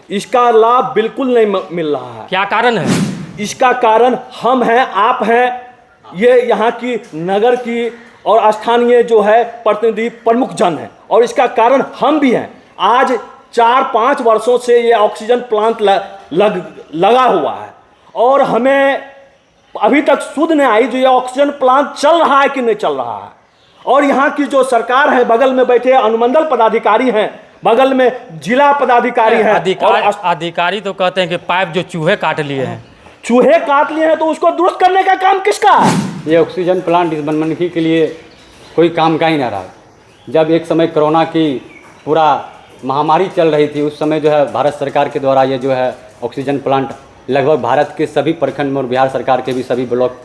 इसका लाभ बिल्कुल नहीं मिल रहा है। क्या कारण है? इसका कारण हम हैं, आप हैं, ये यहाँ की नगर की और स्थानीय जो है प्रतिनिधि प्रमुख जन है, और इसका कारण हम भी हैं। आज 4-5 वर्षों से ये ऑक्सीजन प्लांट लगा हुआ है और हमें अभी तक सुध नहीं आई जो ये ऑक्सीजन प्लांट चल रहा है कि नहीं चल रहा है। और यहाँ की जो सरकार है, बगल में बैठे अनुमंडल पदाधिकारी हैं, बगल में जिला पदाधिकारी हैं, अधिकारी तो कहते हैं कि पाइप जो चूहे काट लिए हैं, चूहे काट लिए हैं, तो उसको दुरुस्त करने का काम किसका है? ये ऑक्सीजन प्लांट इस बनमनखी के लिए कोई काम का ही ना रहा। जब एक समय कोरोना की पूरा महामारी चल रही थी, उस समय जो है भारत सरकार के द्वारा ये जो है ऑक्सीजन प्लांट लगभग भारत के सभी प्रखंड में और बिहार सरकार के भी सभी ब्लॉक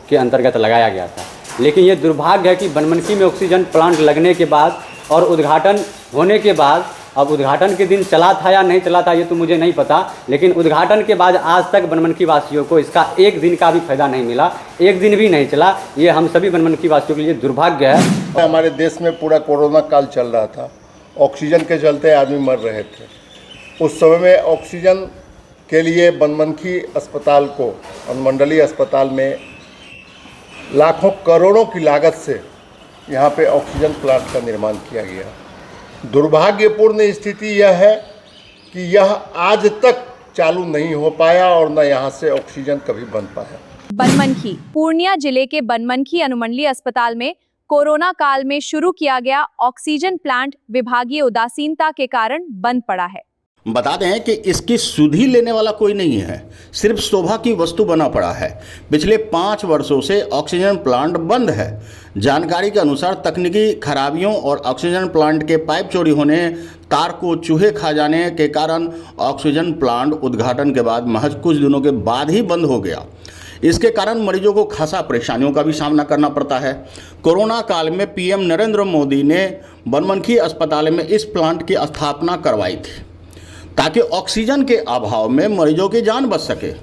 के अंतर्गत लगाया गया था। लेकिन ये दुर्भाग्य है कि बनमनखी में ऑक्सीजन प्लांट लगने के बाद और उद्घाटन होने के बाद, अब उद्घाटन के दिन चला था या नहीं चला था ये तो मुझे नहीं पता, लेकिन उद्घाटन के बाद आज तक बनमनखी वासियों को इसका एक दिन का भी फायदा नहीं मिला, एक दिन भी नहीं चला। ये हम सभी बनमनखी वासियों के लिए दुर्भाग्य है। हमारे देश में पूरा कोरोना काल चल रहा था, ऑक्सीजन के चलते आदमी मर रहे थे। उस समय में ऑक्सीजन के लिए बनमनखी अस्पताल को, अनुमंडलीय अस्पताल में लाखों करोड़ों की लागत से यहाँ पे ऑक्सीजन प्लांट का निर्माण किया गया। दुर्भाग्यपूर्ण स्थिति यह है कि यह आज तक चालू नहीं हो पाया और न यहाँ से ऑक्सीजन कभी बन पाया। बनमनखी पूर्णिया जिले के बनमनखी अनुमंडलीय अस्पताल में कोरोना काल में शुरू किया गया ऑक्सीजन प्लांट विभागीय उदासीनता के कारण बंद पड़ा है। बता दें कि इसकी सुधि लेने वाला कोई नहीं है, सिर्फ शोभा की वस्तु बना पड़ा है। पिछले 5 वर्षों से ऑक्सीजन प्लांट बंद है। जानकारी के अनुसार तकनीकी खराबियों और ऑक्सीजन प्लांट के पाइप चोरी होने, तार को चूहे खा जाने के कारण ऑक्सीजन प्लांट उद्घाटन के बाद महज कुछ दिनों के बाद ही बंद हो गया। इसके कारण मरीजों को खासा परेशानियों का भी सामना करना पड़ता है। कोरोना काल में पीएम नरेंद्र मोदी ने बनमनखी अस्पताल में इस प्लांट की स्थापना करवाई थी ताकि ऑक्सीजन के अभाव में मरीजों की जान बच सके,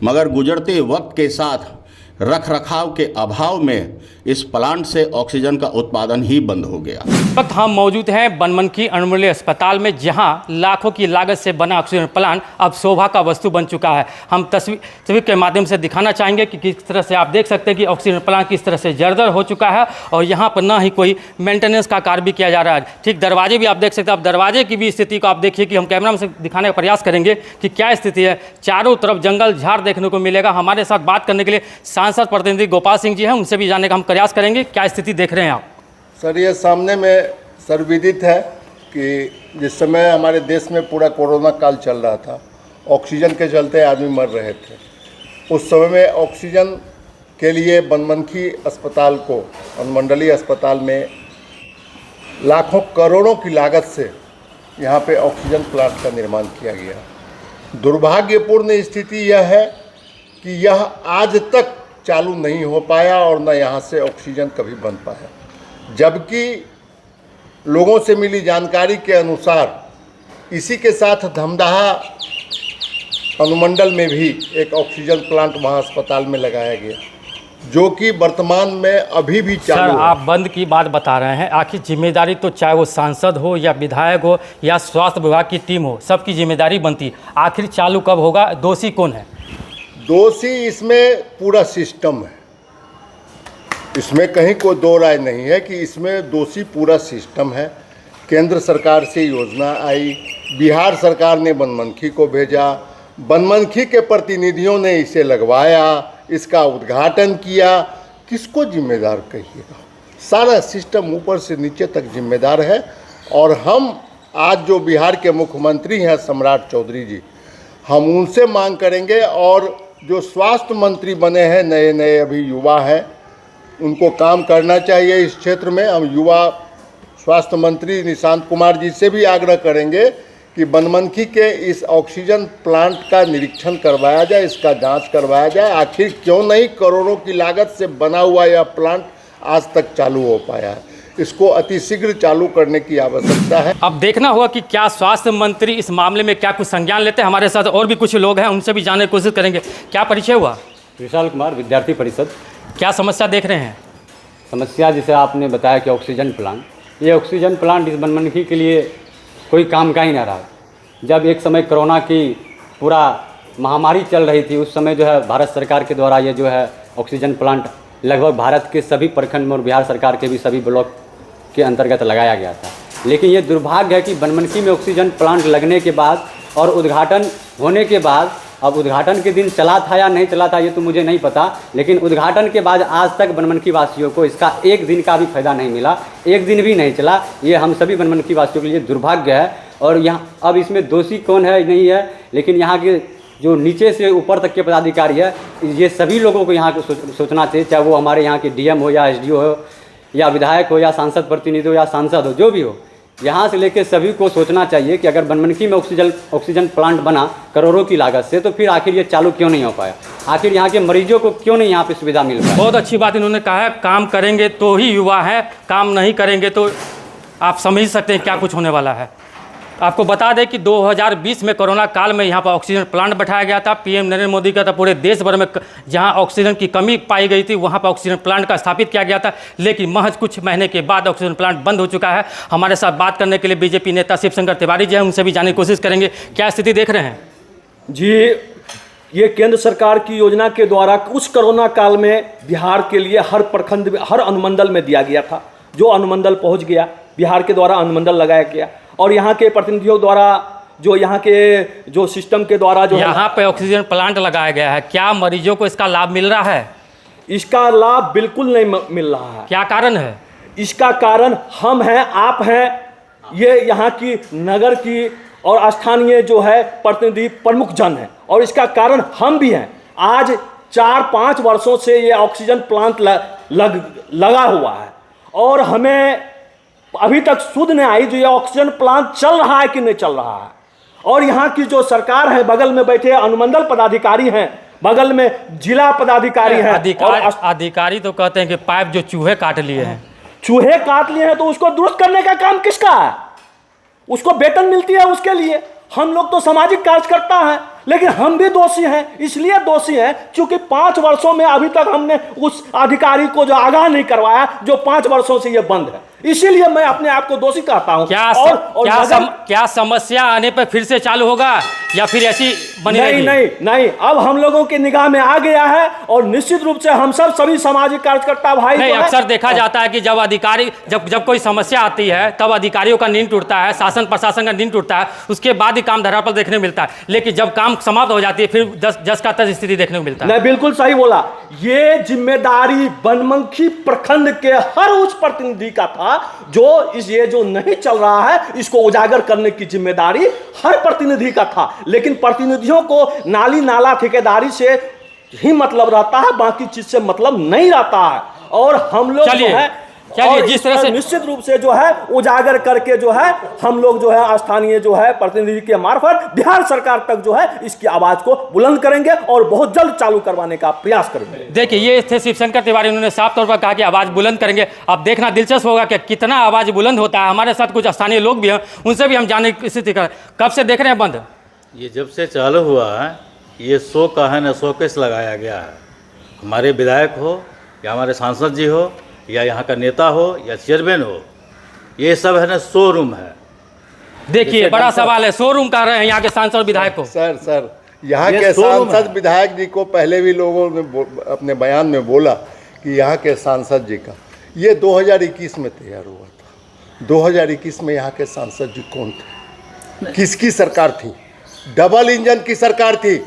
मगर गुजरते वक्त के साथ रख रखाव के अभाव में इस प्लांट से ऑक्सीजन का उत्पादन ही बंद हो गया। वक्त हम मौजूद हैं बनमनखी अनुमंडलीय अस्पताल में, जहां लाखों की लागत से बना ऑक्सीजन प्लांट अब शोभा का वस्तु बन चुका है। हम तस्वीर के माध्यम से दिखाना चाहेंगे कि किस तरह से आप देख सकते हैं कि ऑक्सीजन प्लांट किस तरह से जर्जर हो चुका है और यहाँ पर ना ही कोई मेंटेनेंस का कार्य भी किया जा रहा है। ठीक दरवाजे भी आप देख सकते हैं। आप दरवाजे की भी स्थिति को आप देखिए कि हम कैमरा में से दिखाने का प्रयास करेंगे कि क्या स्थिति है। चारों तरफ जंगल झाड़ देखने को मिलेगा। हमारे साथ बात करने के लिए सांसद प्रतिनिधि गोपाल सिंह जी हैं, उनसे भी जानने का हम प्रयास करेंगे क्या स्थिति देख रहे हैं आप। सर, ये सामने में सर्वविदित है कि जिस समय हमारे देश में पूरा कोरोना काल चल रहा था, ऑक्सीजन के चलते आदमी मर रहे थे। उस समय में ऑक्सीजन के लिए बनमनखी अस्पताल को, अनुमंडलीय अस्पताल में लाखों करोड़ों की लागत से यहाँ पे ऑक्सीजन प्लांट का निर्माण किया गया। दुर्भाग्यपूर्ण स्थिति यह है कि यह आज तक चालू नहीं हो पाया और न यहाँ से ऑक्सीजन कभी बन पाया, जबकि लोगों से मिली जानकारी के अनुसार इसी के साथ धमदाहा अनुमंडल में भी एक ऑक्सीजन प्लांट वहाँ अस्पताल में लगाया गया, जो कि वर्तमान में अभी भी चालू है। आप बंद की बात बता रहे हैं, आखिर जिम्मेदारी तो चाहे वो सांसद हो या विधायक हो या स्वास्थ्य विभाग की टीम हो, सबकी जिम्मेदारी बनती। आखिर चालू कब होगा? दोषी कौन है? दोषी इसमें पूरा सिस्टम है। इसमें कहीं कोई दो राय नहीं है कि इसमें दोषी पूरा सिस्टम है। केंद्र सरकार से योजना आई, बिहार सरकार ने बनमनखी को भेजा, बनमनखी के प्रतिनिधियों ने इसे लगवाया, इसका उद्घाटन किया। किसको जिम्मेदार कहिएगा? सारा सिस्टम ऊपर से नीचे तक जिम्मेदार है। और हम आज जो बिहार के मुख्यमंत्री हैं सम्राट चौधरी जी, हम उनसे मांग करेंगे, और जो स्वास्थ्य मंत्री बने हैं नए नए अभी युवा हैं, उनको काम करना चाहिए इस क्षेत्र में। हम युवा स्वास्थ्य मंत्री निशांत कुमार जी से भी आग्रह करेंगे कि बनमनखी के इस ऑक्सीजन प्लांट का निरीक्षण करवाया जाए, इसका जांच करवाया जाए। आखिर क्यों नहीं करोड़ों की लागत से बना हुआ यह प्लांट आज तक चालू हो पाया है? इसको अतिशीघ्र चालू करने की आवश्यकता है। अब देखना होगा कि क्या स्वास्थ्य मंत्री इस मामले में क्या कुछ संज्ञान लेते हैं। हमारे साथ और भी कुछ लोग हैं, उनसे भी जानने की कोशिश करेंगे। क्या परिचय हुआ? विशाल कुमार, विद्यार्थी परिषद। क्या समस्या देख रहे हैं? समस्या जैसे आपने बताया कि ऑक्सीजन प्लांट, ये ऑक्सीजन प्लांट इस बनमनखी के लिए कोई काम का ही ना रहा। जब एक समय कोरोना की पूरा महामारी चल रही थी, उस समय जो है भारत सरकार के द्वारा ये जो है ऑक्सीजन प्लांट लगभग भारत के सभी प्रखंड में और बिहार सरकार के भी सभी ब्लॉक के अंतर्गत लगाया गया था। लेकिन ये दुर्भाग्य है कि बनमनखी में ऑक्सीजन प्लांट लगने के बाद और उद्घाटन होने के बाद, अब उद्घाटन के दिन चला था या नहीं चला था ये तो मुझे नहीं पता, लेकिन उद्घाटन के बाद आज तक बनमनखी वासियों को इसका एक दिन का भी फायदा नहीं मिला, एक दिन भी नहीं चला। ये हम सभी बनमनखी वासियों के लिए दुर्भाग्य है। और यहाँ अब इसमें दोषी कौन है नहीं है, लेकिन यहाँ के जो नीचे से ऊपर तक के पदाधिकारी है, ये सभी लोगों को यहाँ को सोचना चाहिए, चाहे वो हमारे यहाँ के डीएम हो या एसडीओ हो या विधायक हो या सांसद प्रतिनिधि हो या सांसद हो, जो भी हो, यहाँ से लेकर सभी को सोचना चाहिए कि अगर बनमनखी में ऑक्सीजन प्लांट बना करोड़ों की लागत से, तो फिर आखिर ये चालू क्यों नहीं हो पाया, आखिर यहाँ के मरीजों को क्यों नहीं यहाँ पे सुविधा मिल पाया। बहुत अच्छी बात इन्होंने कहा है, काम करेंगे तो ही युवा है, काम नहीं करेंगे तो आप समझ ही सकते हैं क्या कुछ होने वाला है। आपको बता दें कि 2020 में कोरोना काल में यहाँ पर ऑक्सीजन प्लांट बैठाया गया था। पीएम नरेंद्र मोदी का था, पूरे देश भर में जहाँ ऑक्सीजन की कमी पाई गई थी वहाँ पर ऑक्सीजन प्लांट का स्थापित किया गया था, लेकिन महज कुछ महीने के बाद ऑक्सीजन प्लांट बंद हो चुका है। हमारे साथ बात करने के लिए बीजेपी नेता शिवशंकर तिवारी जी हैं, उनसे भी जानने की कोशिश करेंगे क्या स्थिति देख रहे हैं। जी, ये केंद्र सरकार की योजना के द्वारा उस कोरोना काल में बिहार के लिए हर प्रखंड में, हर अनुमंडल में दिया गया था। जो अनुमंडल पहुंच गया, बिहार के द्वारा अनुमंडल लगाया गया और यहाँ के प्रतिनिधियों द्वारा, जो यहाँ के जो सिस्टम के द्वारा जो यहाँ पे ऑक्सीजन प्लांट लगाया गया है, क्या मरीजों को इसका लाभ मिल रहा है? इसका लाभ बिल्कुल नहीं मिल रहा है। क्या कारण है? इसका कारण हम हैं, आप हैं, ये यहाँ की नगर की और स्थानीय जो है प्रतिनिधि प्रमुख जन है, और इसका कारण हम भी हैं। आज 4-5 वर्षों से ये ऑक्सीजन प्लांट लगा हुआ है और हमें अभी तक सुध नहीं आई जो ये ऑक्सीजन प्लांट चल रहा है कि नहीं चल रहा है। और यहाँ की जो सरकार है, बगल में बैठे अनुमंडल पदाधिकारी हैं, बगल में जिला पदाधिकारी हैं, अधिकारी तो कहते हैं कि पाइप जो चूहे काट लिए हैं, चूहे काट लिए हैं, तो उसको दुरुस्त करने का काम किसका है? उसको वेतन मिलती है उसके लिए। हम लोग तो सामाजिक कार्यकर्ता हैं, लेकिन हम भी दोषी हैं। इसलिए दोषी हैं क्योंकि 5 वर्षों में अभी तक हमने उस अधिकारी को जो आगाह नहीं करवाया, जो 5 वर्षों से ये बंद है। इसीलिए मैं अपने आप को दोषी कहता हूं। क्या समस्या आने पर फिर से चालू होगा या फिर ऐसी बनी रहेगी? नहीं, अब हम लोगों के निगाह में आ गया है और निश्चित रूप से हम सब सभी सामाजिक कार्यकर्ता भाई नहीं, अक्सर देखा जाता है कि जब अधिकारी जब कोई समस्या आती है तब अधिकारियों का नींद टूटता है, शासन प्रशासन का नींद टूटता है, उसके बाद ही काम धरातल देखने को मिलता है। लेकिन जब काम समाप्त हो जाती है फिर जस का तस स्थिति देखने को मिलता है। नहीं, बिल्कुल सही बोला। ये जिम्मेदारी बनमनखी प्रखंड के हर उस प्रतिनिधि का था जो ये जो नहीं चल रहा है इसको उजागर करने की जिम्मेदारी हर प्रतिनिधि का था। लेकिन प्रतिनिधियों को नाली नाला ठेकेदारी से ही मतलब रहता है, बाकी चीज से मतलब नहीं रहता है। और हम लोग जो है जिस तरह से निश्चित रूप से जो है उजागर करके जो है हम लोग जो है स्थानीय जो है प्रतिनिधि के मार्फत बिहार सरकार तक जो है इसकी आवाज को बुलंद करेंगे और बहुत जल्द चालू करवाने का प्रयास करेंगे। देखिए, ये थे शिवशंकर तिवारी, उन्होंने साफ तौर पर कहा कि आवाज बुलंद करेंगे। अब देखना दिलचस्प होगा कि कितना आवाज बुलंद होता है। हमारे साथ कुछ स्थानीय लोग भी हैं, उनसे भी हम जानने की स्थिति कर। कब से देख रहे हैं बंद? ये जब से चालू हुआ है, ये शो का है न शोकेस लगाया गया है। हमारे विधायक हो या हमारे सांसद जी हो या यहाँ का नेता हो या चेयरमैन हो, ये सब है ना शोरूम है। देखिए, बड़ा सवाल है, शोरूम कह रहे हैं यहाँ के सांसद और विधायक को। सर यहाँ के सांसद विधायक जी को पहले भी लोगों ने अपने बयान में बोला कि यहाँ के सांसद जी का ये 2021 में तैयार हुआ था। 2021 में यहाँ के सांसद जी कौन थे? किसकी सरकार थी? डबल इंजन की सरकार थी।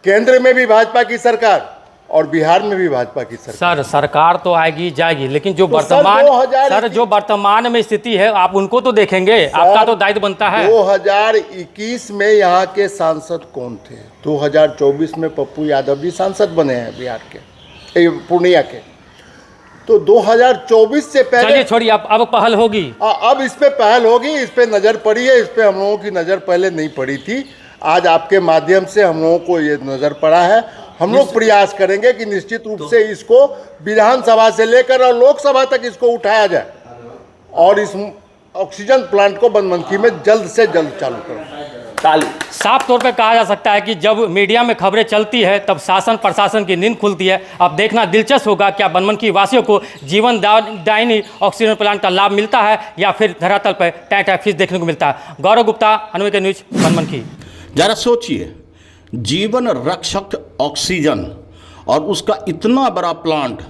केंद्र में भी भाजपा की सरकार और बिहार में भी भाजपा की सरकार। सरकार तो आएगी जाएगी, लेकिन जो वर्तमान में स्थिति है आप उनको तो देखेंगे, आपका तो दायित्व बनता है। 2021 में यहाँ के सांसद कौन थे? 2024 में पप्पू यादव जी सांसद बने हैं बिहार के, पूर्णिया के। तो 2024 से पहले, चलिए छोड़िए, अब पहल होगी। अब इस पे पहल होगी, इस पे नजर पड़ी है। इस पे हम लोगों की नजर पहले नहीं पड़ी थी। आज आपके माध्यम से हम लोगों को ये नजर पड़ा है। हम लोग प्रयास करेंगे कि निश्चित रूप से इसको विधानसभा से लेकर और लोकसभा तक इसको उठाया जाए और इस ऑक्सीजन प्लांट को बनमनखी में जल्द से जल्द चालू करें। ताली। साफ तौर पे कहा जा सकता है कि जब मीडिया में खबरें चलती है तब शासन प्रशासन की नींद खुलती है। अब देखना दिलचस्प होगा क्या बनमनखी वासियों को जीवन दायिनी ऑक्सीजन प्लांट का लाभ मिलता है या फिर धरातल पर टाइट फीस देखने को मिलता है। गौरव गुप्ता, अनवे के न्यूज, बनमनखी। जरा सोचिए, जीवन रक्षक ऑक्सीजन और उसका इतना बड़ा प्लांट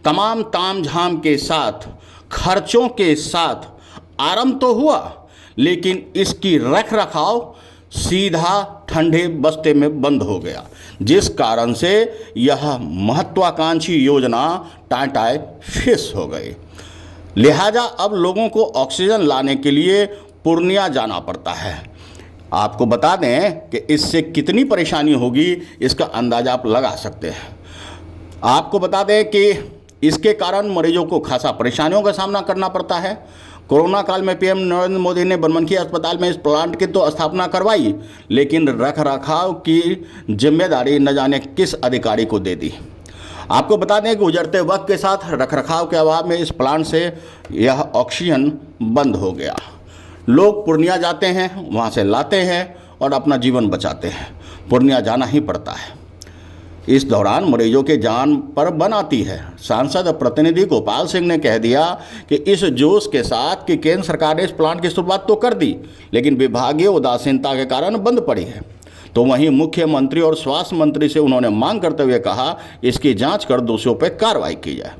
तमाम तामझाम के साथ, खर्चों के साथ आरंभ तो हुआ, लेकिन इसकी रख रखाव सीधा ठंडे बस्ते में बंद हो गया, जिस कारण से यह महत्वाकांक्षी योजना टाटाए फिस हो गई। लिहाजा अब लोगों को ऑक्सीजन लाने के लिए पूर्णिया जाना पड़ता है। आपको बता दें कि इससे कितनी परेशानी होगी, इसका अंदाजा आप लगा सकते हैं। आपको बता दें कि इसके कारण मरीजों को खासा परेशानियों का सामना करना पड़ता है। कोरोना काल में पीएम नरेंद्र मोदी ने बनमनखी अस्पताल में इस प्लांट की तो स्थापना करवाई, लेकिन रख रखाव की जिम्मेदारी न जाने किस अधिकारी को दे दी। आपको बता दें कि गुजरते वक्त के साथ रख रखाव के अभाव में इस प्लांट से यह ऑक्सीजन बंद हो गया। लोग पूर्णिया जाते हैं, वहाँ से लाते हैं और अपना जीवन बचाते हैं। पूर्णिया जाना ही पड़ता है। इस दौरान मरीजों के जान पर बन आती है। सांसद प्रतिनिधि गोपाल सिंह ने कह दिया कि इस जोश के साथ कि केंद्र सरकार ने इस प्लांट की शुरुआत तो कर दी, लेकिन विभागीय उदासीनता के कारण बंद पड़ी है। तो वहीं मुख्यमंत्री और स्वास्थ्य मंत्री से उन्होंने मांग करते हुए कहा इसकी जांच कर दोषियों पर कार्रवाई की जाए।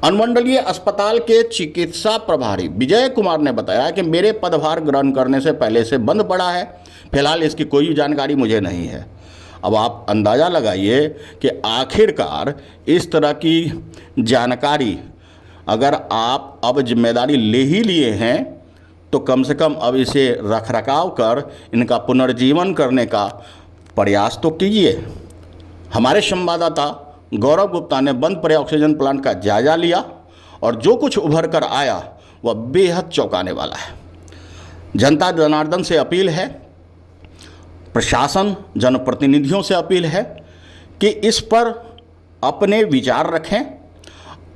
अनुमंडलीय अस्पताल के चिकित्सा प्रभारी विजय कुमार ने बताया कि मेरे पदभार ग्रहण करने से पहले से बंद पड़ा है, फिलहाल इसकी कोई जानकारी मुझे नहीं है। अब आप अंदाज़ा लगाइए कि आखिरकार इस तरह की जानकारी अगर आप अब जिम्मेदारी ले ही लिए हैं तो कम से कम अब इसे रखरखाव कर इनका पुनर्जीवन करने का प्रयास तो कीजिए। हमारे संवाददाता गौरव गुप्ता ने बंद पड़े ऑक्सीजन प्लांट का जायजा लिया और जो कुछ उभर कर आया वह बेहद चौंकाने वाला है। जनता जनार्दन से अपील है, प्रशासन जनप्रतिनिधियों से अपील है कि इस पर अपने विचार रखें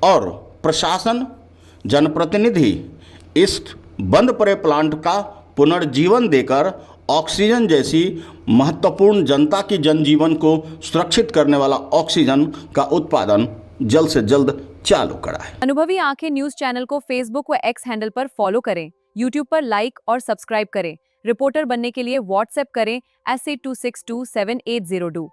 और प्रशासन जनप्रतिनिधि इस बंद पड़े प्लांट का पुनर्जीवन देकर ऑक्सीजन जैसी महत्वपूर्ण जनता की जनजीवन को सुरक्षित करने वाला ऑक्सीजन का उत्पादन जल्द से जल्द चालू कराएं। अनुभवी आंखें न्यूज चैनल को फेसबुक व एक्स हैंडल पर फॉलो करें, यूट्यूब पर लाइक और सब्सक्राइब करें। रिपोर्टर बनने के लिए व्हाट्सएप करें 8826277802।